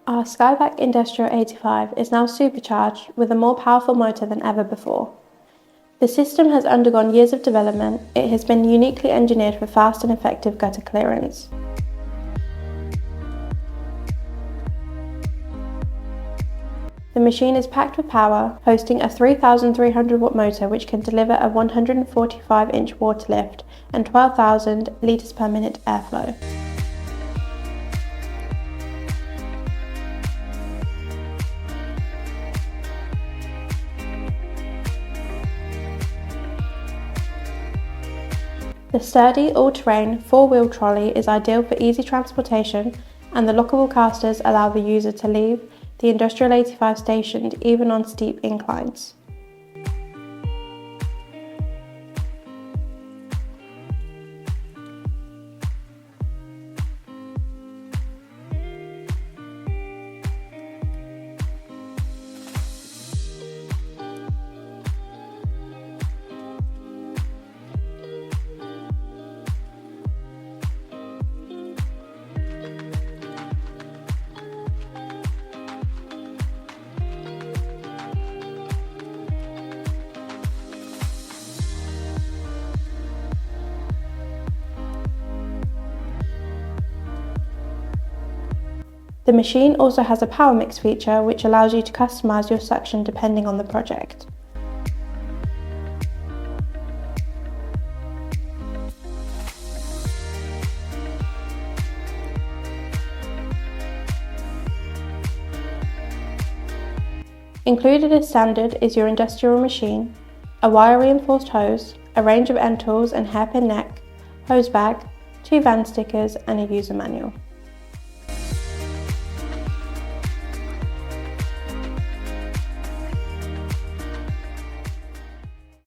Our skyVac Industrial 85 is now supercharged with a more powerful motor than ever before. The system has undergone years of development. It has been uniquely engineered for fast and effective gutter clearance. The machine is packed with power, hosting a 3,300 watt motor which can deliver a 145-inch water lift and 12,000 litres per minute airflow. The sturdy, all-terrain, four-wheel trolley is ideal for easy transportation, and the lockable casters allow the user to leave the Industrial 85 stationed even on steep inclines. The machine also has a power mix feature which allows you to customize your suction depending on the project. Included as standard is your industrial machine, a wire reinforced hose, a range of end tools and hairpin neck, hose bag, 2 van stickers and a user manual.